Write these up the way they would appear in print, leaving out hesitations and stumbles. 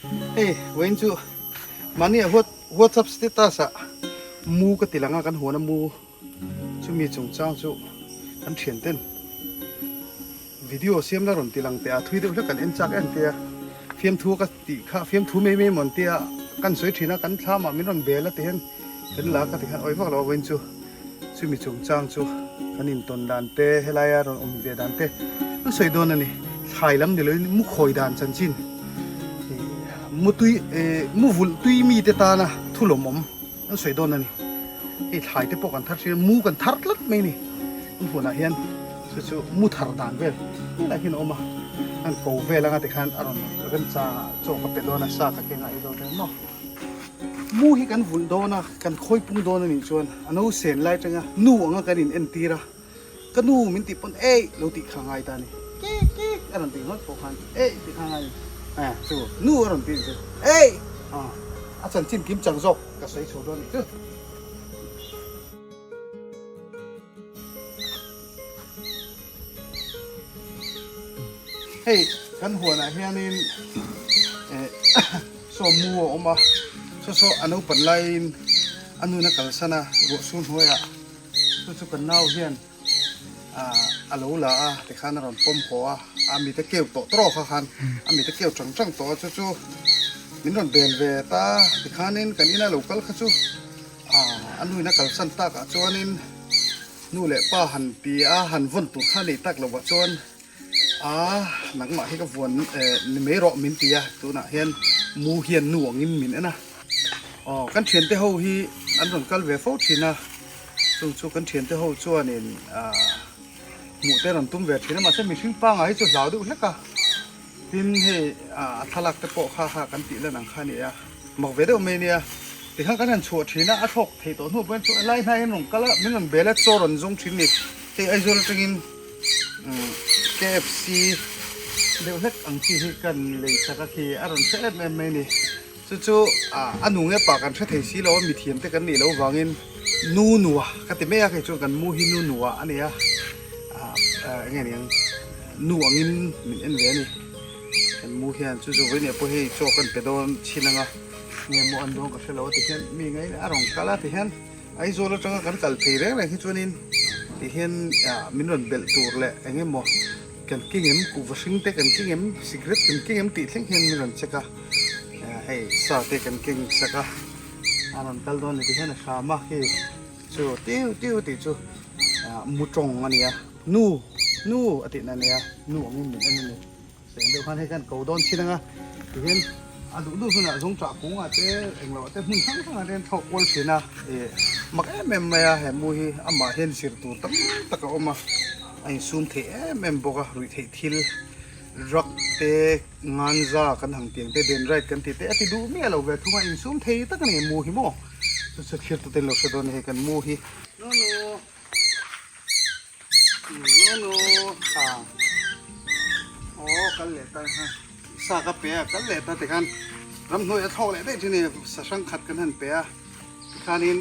Hey, when you money what up status mu ka tilanga kan hona mu chu mi chung chang chu kan thian ten video siam la ron tilang te a thui de kan en chak en te fiam thu ka ti kha fiam thu me mon te kan soi thina kan thla ma min ron bela te hen kan la ka ti khan oi vak lo when chu mi chung chang chu kan in ton dan te helaya ron ve dan te nu soi don ani khai lam de lo mu khoi dan chan chin mu tui mu vul tui mi te ta na thulom om an soi don ani ei thai te pok an thar mu kan thar lat mai ni an huna hian chu mu thar dan vel la hin oma an ko vela nga te khan aron kan cha cho ka pe don na sa ka ke nga i do no mu hi kan vul do na kan khoi pung do na ni chuan ano sen lai tanga nu anga kan in en tira kanu min ti pon ei lo ti khangai ta ni ke aron ti hot po khan ei ti khangai chú nu ở bên chứ, ê, chân chim kim chẳng dọc, cả sấy số đó này chứ. Hey, kan hùa này hiện nên, so mua ông mà, so anu bận lại, anu na cả sana, bộ sun hôi à, so cần nào hiện, alo là, thì khán rồi pom hoa. Mi ta kêu to tro kha khan mi ta kêu chang chang to chu min ron bel ve ta ti khanin kan ina local kha chu anu na kal san ta ka chuanin nu le pa han pi han von tu kha nei tak lo wa chuan nang ma hi ka von ni me ro min tia tu na hian mu hian nuang in min ana kan thian te ho hi an ron kal ve fo thina chu kan thian te ho chuanin mu te ron tum ve thina ma se mi hring pa nga hi chu lau du hleka tin he thalak te po kha kan ti la nang kha ni a mak ve de me nia ti kha kan chu thina a thok thei to nu pen chu lai nai nong kala min ron bela choron jong thin ni te ai zol tengin KFC de hlek ang chi hi kan le saka ki aron se me ni chu anu nge pa kan the thei si lo mi thiam te kan ni lo wangin nu nuwa ka te me ya ke chu kan mu hi nu nuwa ania nghe này nuông in mình ăn về này kan mu hian chu với này po hei cho kan pe don chinanga nghe mo an dong ka selo ti hian mi ngai arong kala ti hian ai zo lo changa kan kal thei re này hi chuanin ti hian min ron bel tur le enge mo kan kingem ku washing te kan kingem cigarette kan kingem ti thleng hian min ron cheka hei sa te kan king saka aron kal don ti hian sa ma hi chu tiu ti chu mu tong ania nu ati na nia nu ang min an ni seng do khan he kan ko don chinanga hian adu du huna jong cha kung ate englo ate mun sang sang ren thok wal sina mak em ya he mu hi ama hen sir tu tam taka oma ai sun the em boka rui thei thil rak te nganja kan hang tiang te den right kan ti te ati du mi alo ve thuma in sum thei tak ni mu hi mo so khir tu te lo so don he kan mu hi no kan lệ ta ha sa ka pe kan lệ ta te kan ram noi a thok le de chini sa sang khat kan han pe khanin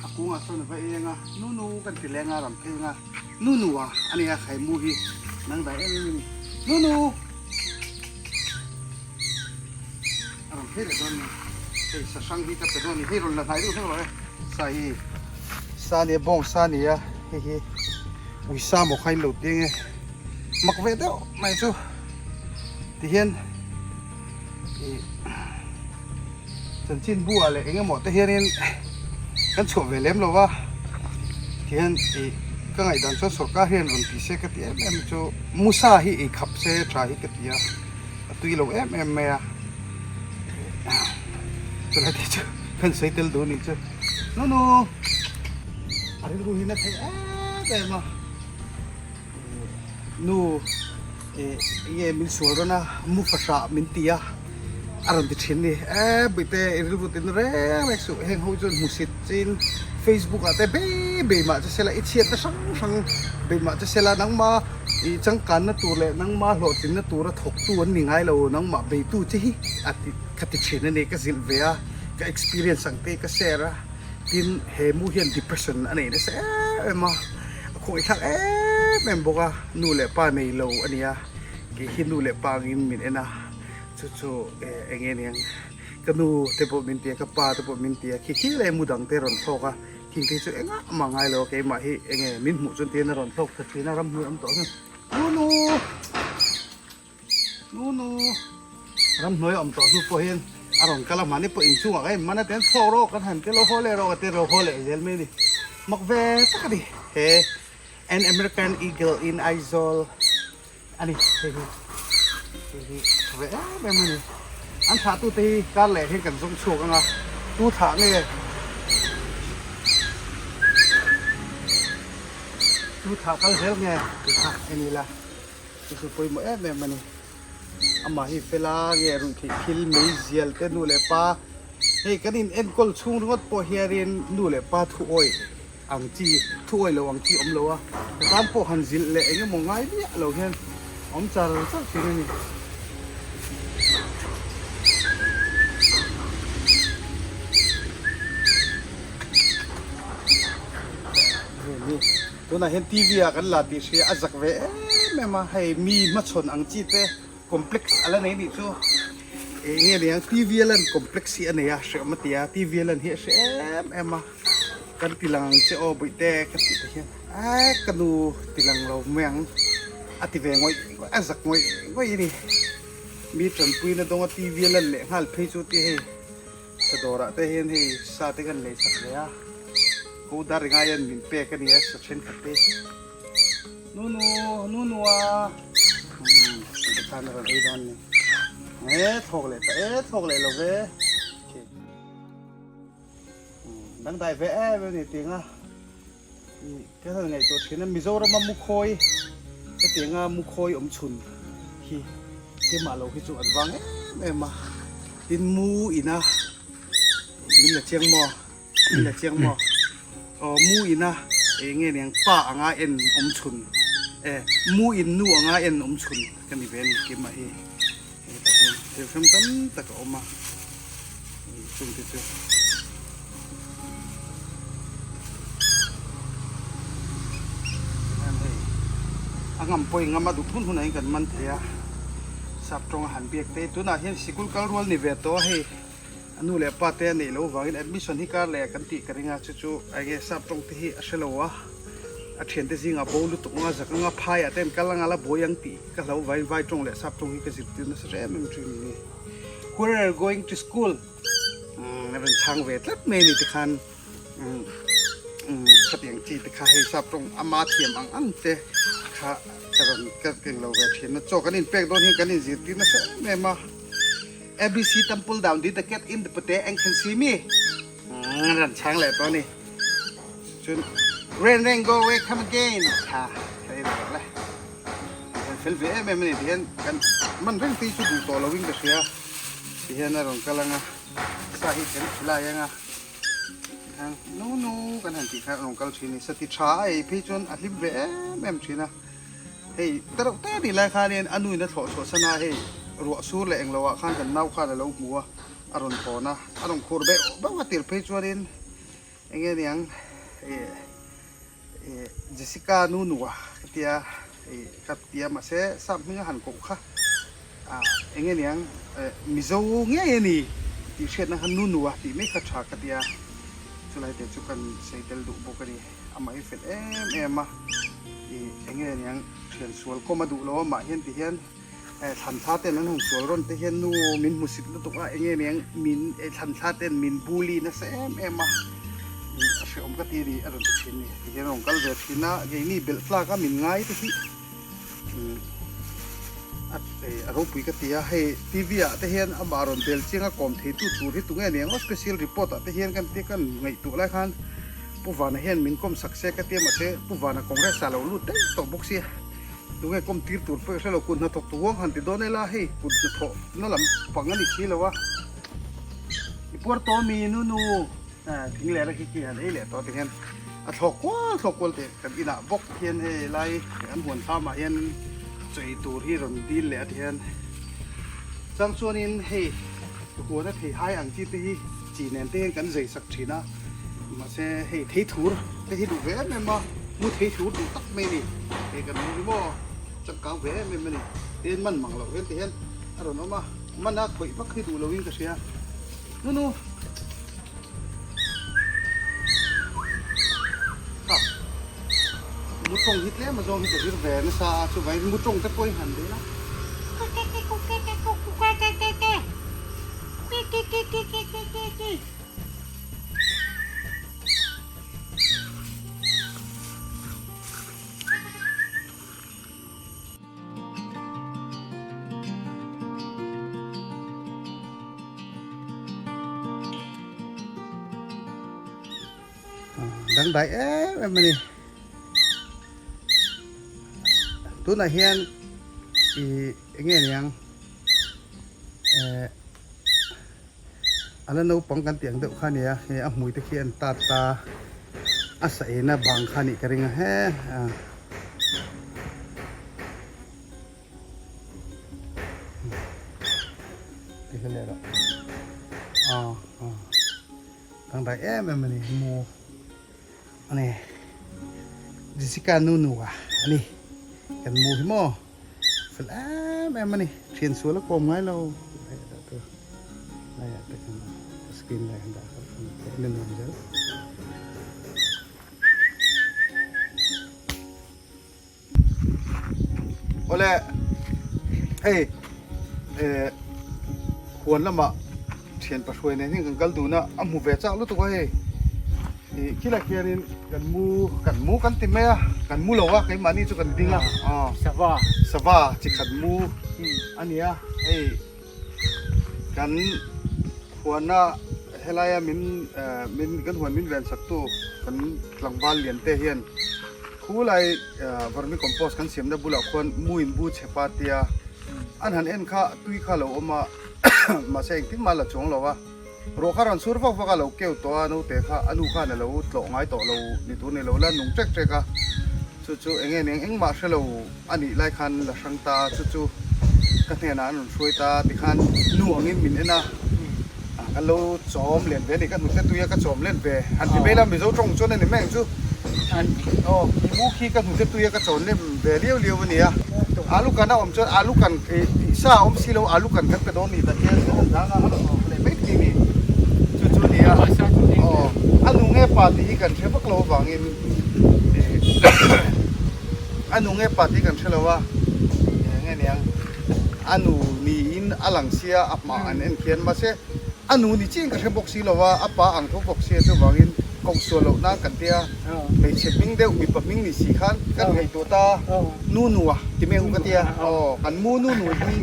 aku nga son va enga nu kan ti lenga ram pe nga nu wa ani a khai mu hi nang dai en nu ram pe le don te sa sang hi ka pe don hi ron la thai du thang lo sa hi sa ne bong sa ni ya hi ui sa một khai lột tiếng mặc về đó mày chú thì hiền trần chín bùa lại cái mỏ tới hiền nên cái chỗ về lém rồi va hiền thì cái ngày đàn cho sổ cá hiền còn thì xe cái tiếng em cho musa hi khắp xe trái cái tiếng tuy lâu em mẹ cho lại thì chứ cần xây tel đồ này chứ no ở đây cũng như thế cái mà nu ye min sual na mu fasha min tia aron ti thin ni bite irbu tin re mek su heng ho jon musit chin Facebook ate be ma cha sela ichiat ta sang be ma cha sela nang ma i chang kan na tu le nang ma lo tin na tu ra thok tu an ni ngai lo nang ma be tu chi ati khati thin ne ka zil vea ka experience ang te ka share tin he mu hian depression ane ne se ma khoi thak mem boka nu le pa nei lo ania ki hinu le pa ngin min ena chu eng eng kanu te bo min tia ka pa te bo min tia khi le mudang te ron thoka king te chu enga mangai lo ke ma hi eng min mu chun te na ron thok tha thina ram hu am to nu ram noi am to su po hen aron kala mani po inchu ga ai mana ten tho ro kan han te lo hole ro te ro hole zel me ni mak ve ta ka di he an American eagle in Aizawl ani he ve me mani an tha tu te ka le hen kan zong chu ka tu tha nge tu tha ka zel nge tu tha ani la tu poi mo me mani ama hi fela nge ru thi khil mei zial te nu le pa hei kanin en kol chung ngot po hiarin nu le pa thu oi ang chi thu oi lo ang chi om lo a kan po han zil le enge mo ngai ni lo hen om char chak thi niตัวน่ะเห็นทีวีกันลาติเสียอาจักเวแม่มาให้มีมาชนอังจีเตคอมเพล็กซ์อะไรนี่ชูเงี้ยเนี่ยทีวีลันคอมเพล็กซ์อันนี้เสียมาตีทีวีลันเฮียเสียแม่มากันติลังเจ้าบุยเตกันติเฮียกันดูติลังเราเมืองอติเวงไว้อาจักไว้นี่มีจนปุยนะตรงทีวีลันเละฮัลเพย์ชูตีให้สะดวกแต่เห็นให้ซาติกันเลยสักเลยกูดาริงายันมินเปกันเนี่ยสักเช่นขัดเตนูอ่ะจะทานอะไรตอนนี้ทอกเลยเราเว้ยดังได้เว้ยเว้ยนี่ติงอ่ะก็ทำไงตัวเช่นนั้นมิโซรามามุคอยก็ติงอ่ะมุคอยอมชุนที่มาเราคิดจุอันวังเอ็มมาดินมูอีนะมินละเชียงมอมูอินะเงี้ยเนี่ยป้าอ่างเอ็นอมชุนมูอินนูอ่างเอ็นอมชุนกันนี่เป็นเกี่ยมาเดี๋ยวซ้ำๆตะก็ออกมาจุ่มจุ่มอ่างป่วยงามาดูพุ่นหุ่นไหนกันมันเถียสับตรงหันเบียกเตตัวน่ะเห็นสิกุลกัลรัวนี่เวทตัวให้อันนู้นแหละป้าเต้นี่เราวางอินแอดมิชชั่นที่การแหลกกันติกันงาจู่ๆไอ้เงี้ยสับตรงที่อัชโลวะอาเทียนที่สิงาโปลุตุงาจากงาพายอาเต้นกัลงาละโบยังตีก็เราไว้ตรงแหละสับตรงที่ก็สิบตีนั่นแสดงมันจริงนี่ Where are you going to school นั่นเป็นช่างเวทแล้วเมนี่ที่คันขัดอย่างจีที่ข้าให้สับตรงอามาเทียมอังเตะข้าแต่เราก็เก่งเราเวทเห็นนะโจกันนี่เป็กโดนเห็นกันนี่สิตีนั่นแสดงแม่มาABC temple down did the get in the potato and can see me นั่นช่างแหละตอนนี้จน rain go away come again ค่ะใช่เลยเฟลเว่แม่มันเห็นกันมันเร่งตีชุดดูตัวเราวิ่งไปเสียเห็นนะรองกำลังสาเหตุเป็นอะไรยังนูกันหันตีข้ารองกำลังชีนี่สติช้าไอ้พี่จนอัดลิบเว่แม่ชีนะเฮ้ยแต่ดีเลยค่ะเนี่ยอันนู้นนะโถสนาเฮ้รัวสู้แรงเราอะข้างกันน่าข้างเราหัวอารมณ์พอนะอารมณ์โคตรเบะบ้าติดเพจวันนี้เงี้ยเนี่ยเจสสิก้านูนัวเตียกับเตียมาเสสับเมื่อหันกบค่ะเงี้ยเนี่ยมิโซเงี้ยนี่ที่เช่นนั้นนูนัวที่ไม่ขัดฉากกับเตียสุดท้ายเดี๋ยวจุกันใส่เตลดูบุกนี่อามาให้เฟลมาเงี้ยเนี่ยเขียนสวนก็มาดูแล้วมาเห็นที่เห็นทันท่าเต้นนั้นของสวนร้อนแต่เห็นนูมินมุสิตแล้วตัวเงี้ยเนี่ยมินทันท่าเต้นมินบูลีนะมาเชื่อมกับทีรีอารมณ์ชิ้นนี่ที่เห็นของกัลเวทนะยังนี่เบลฟลาก็มินง่ายที่อารมณ์ปุยกับที่ให้ทีวีอะที่เห็นบารอนเบลเชียงก็คอมที่ตัวที่ตรงเงี้ยเนี่ยก็สเปเชียลรีพอร์ตที่เห็นกันที่กันไงตัวไรกันผู้ว่านะเห็นมินคอมสักเซกับที่มาเสผู้ว่านะคงได้สารเราลุ้นได้ตกบุกเสียตัวเงี้ยคอมตีตัวเพื่อให้เราคุณนะถกตัวหันติดโดนได้ละให้คุณจะถกนั่นแหละฟังกันอีกทีแล้ววะอีพวกตัวมีนูถึงแล้วที่เกี่ยนไอ้แหละตัวที่เห็นถกว่าเตะกันอีน่ะบกเห็นให้ไล่อันหัวข้ามาเห็นใจตัวที่รำดีแหละที่เห็นจังส่วนนี้ให้หัวนั่นให้ให้อังที่ที่จีนเต้นกันใจสักทีนะมาเสให้เทถูร์ให้ดูเว้ยแม่มามุดเทถูร์ดูตักไม่ดีเฮ้กันมือบ่จับกางเว้ยแม่มานี่เต้นมันมังเราเห็นที่เห็นอารมณ์มา มันน่าคุยมักให้ดูเราวิ่งกระเชียนู่นครับมุดตรงฮิตแล้วมาจองฮิตจะฮิตแหวนซาสุดไปมุดตรงตะโกยหันเลยนะดังใดแบบนี้ตัวไหนเฮียนเงี้ยยังอันนั้นเราป้องกันเตียงเด็กข้านี้เฮียมวยตะเคียนตาอาศัยนะบางข้านี้กระดิ่งแฮ่ที่เขาเรียกว่าดังใดแบบนี้มูอันนี้ดิสิการนูอ่ะอันนี้กันมูหิมอฝรั่งแบบนี้เทียนสวยแล้วกลมไงเราอะไรอะแต่กันสกินอะไรกันได้ครับเล่นๆเยอะโอ้เล่ควรละมาเทียนประช่วยในที่กันกัลดูนะอ่ะหมูเบจ้ารู้ตัวเฮ้คิดอะไรกันกันมูกันติดไหมอ่ะกันมูเหรอวะไอ้มานี่จุกันดิ้งอ่ะสวาจิกันมูอันนี้อ่ะกันหัวหน้าเฮลัยมินกันหัวมินแวนสักตัวกันกลางวันเรียนเตะเฮียนคู่ไรวอร์มิคอมโพสกันเสียมได้บุหรี่คนมูอินบูเชปาเตียอันหันเอ็นข้าตุยข้าเราออกมาเสกที่มาละจงเราวะโรคารันสูร์ฟักเราเกี่ยวตัวนู้เตะข้าอนุข้าเนี่ยเราตกง่ายต่อเราในตัวเนี่ยเราเล่นนุ่งเจ๊กอ่ะจู่ๆเองมาเชลเราอันนี้ไล่คันละช่างตาจู่ๆกันเนี่ยนะนุ่งช่วยตาติคันนุ่งเงินมินเอ็นะกันเราจอมเล่นเวนี่กันนุ่งเตะตัวก็จอมเล่นเวอันที่ไม่ละมีเจ้าตรงจนนี่แม่งจู่อันมูขี้กันนุ่งเตะตัวก็จอมเล่นเวเลี้ยววันนี้อาลูกันนะผมจนอาลูกันซาสิเราอาลูกันกันกระโดดนี่ตะเกียบดังอะไรไม่ดีนี่จู่ๆเนี่ยอันนุ่งเงี้ยปาร์ตี้กันเชื่อพวกเราบางอินอันนุ่งเงี้ยปาร์ตี้กันเชื่อว่าเงี้ยเนี่ยอันนุ่งนี่อินอลังเสียอับมาอันเอ็นเขียนมาเสียอันนุ่งนี่จริงกันเชื่อบอกสิเราว่าอับปะอังทุกบอกเสียเจ้าบางอินกองส่วนเราหน้ากันเตี้ยไปเช็ดมิ่งเดียวมีปักมิ่งนี่สี่ขั้นกันไงตัวตานู่นอ่ะที่แม่หูกันเตี้ยกันมูนู่นที่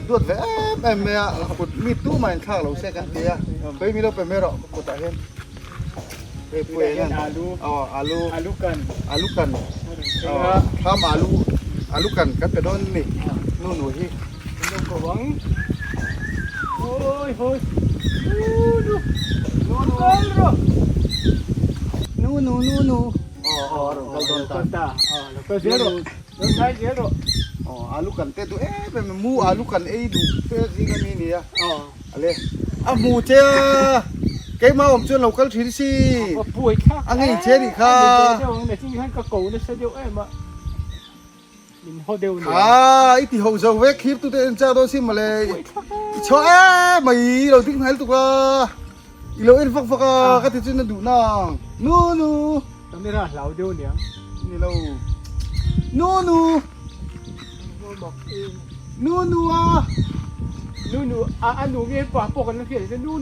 ดวดแวบแม่กดมีตู้มันข้างเราเสียกันเตี้ยไปมีเราไปไม่หรอกกดตาเห็นไปป่วยนั่นอาลูกันทำอาลูกันกันไปโดนนี่นู่นที่นู่นก็หวังโอ้ยนู่นเราโดนตาเราเสียหรอเราใช้เสียหรออาลูกันเต้ตัวเป็นมูอาลูกันดูเพื่อสิ่งนี้เนี่ยอะไรมูเจ้าแกมาผมชวนเราก็ทีสิป่วยค่ะอันนี้เช่ดิค่ะเดี๋ยวจริงๆให้กระโกนเสียเดียวมามินโฮเดลเนี่ยอีที่เขาจะเวกคลิปตัวเองจ้าโดนซิมาเลยช่วยไม่เราทิ้งให้ตัวละอีเราเอ็นฟักก็ที่จะนั่งดูนั่งนู่ตอนนี้เราเดียวเนี่ยนี่เรานู่บอกเองนู่อันหนูเงี้ยปะปกันนั่นคือจะนู่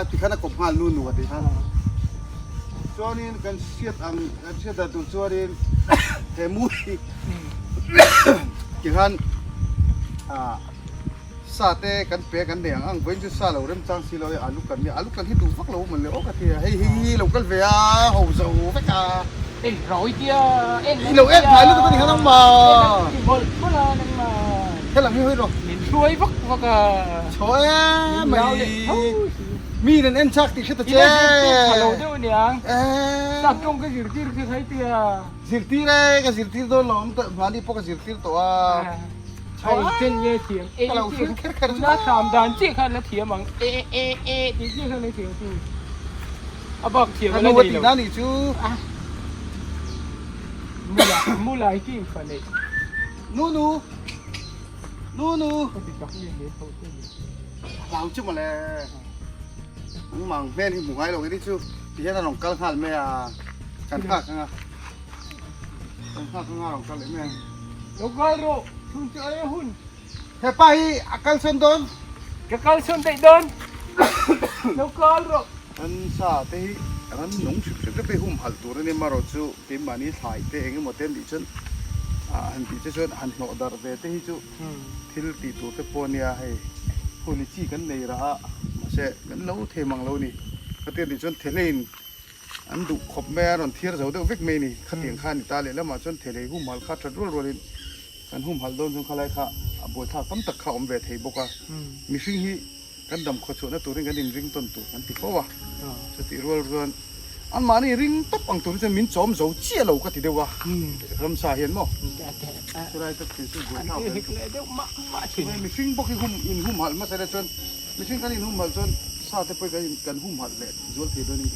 ที่ข้านักกบหานู่ที่ข้าจอนี่กันเสียดตัวจอนี่เฮมุยที่ข้าซาเต้กันเปกันเดียงอังเว้นจุดซาเราเริ่มจังสิเราอาลูกันที่ดูฟักเราเหมือนเลยโอ้กะทีเฮ้ยเราก็เวียโหเจ้าฟักการ้อยเดียเราถ่ายรูปตัวนี้เขาต้องมาบอลนั่งมาแค่หลังไม่เฮ้ยหรอกช่วยฟักกาช่วยไม่มีนั่นเอ็นชักติดเชื้อเจ้าฮัลโหลเดี๋ยวเนี่ยสักจงก็สิรตีคือใครเตี้ยสิรตีเลยก็สิรตีโดนล้อมตัวมาดิพวกก็สิรตีตัวใช่เจนเย่เถียงน่าถามด่านเจี๊ยขันแล้วเถียงมังเจี๊ยขันเลยเถียงจริงเอาบอกเถียงอะไรดีหรอนั่นนี่จูมูลายจริงฟันเลยนู่ นู ก็ติดกับนี่นี่เขาที่นี่ เราจุ่มมาเลยมังแม่ที่หมูไงลงที่ชูที่ให้ถนนกลางหันแม่กันภาคข้างอ่ะกันภาคข้างอ่ะลงกันเลยแม่ แล้วก็รอทุ่งเจริญหุ่น แค่ไปอาการส่วนตน ก็เขาชนได้เดินแล้วก็รอ อันซาเตะอันน้องชุบก็ไปหุ่มหัลตัวนี่มารถจูที่มันนี่ถ่ายเตะเองหมดเต็มดิฉันอันดิฉันอันหนอดาร์เตะที่จูที่ตีตัวเตปนียให้คนที่จีกันในระมาเช่กันเราเทมังเรานี่ก็เตะดิฉันเทเลนอันดูขบแม่รอนเทียร์เราเด็กเวกเมนี่ขัดเตียงข้านี่ตาเลยแล้วมาจนเทเลหุ่มหัลข้าทัดรัวๆเลยกันหุ่มหัลโดนจนเขาเลยค่ะบัวท่าตั้มตะข้าอมเวทให้บอกว่ามีสิ่งที่กันดำขดชนนะตัวนี้กันดิ่งริงต้นตัวกันติดเพราะว่าสติรัวรัวอันมานี่ริงต๊ปังตัวนี้จะมินจอมโจเจี๊ยเราก็ติดเดียวว่าลำสาเห็นมั้งจะได้จะถือสุด อัน เท่า นี้ กัน เห็นเลยเดี๋ยวมาชิม มีสิ่งบอกให้หุ่มอินหุ่มหัลมาใส่ได้จนมีสิ่งกันอินหุ่มหัลจนซาเตไปกันหุ่มหัลเลยจวนเทียดนี่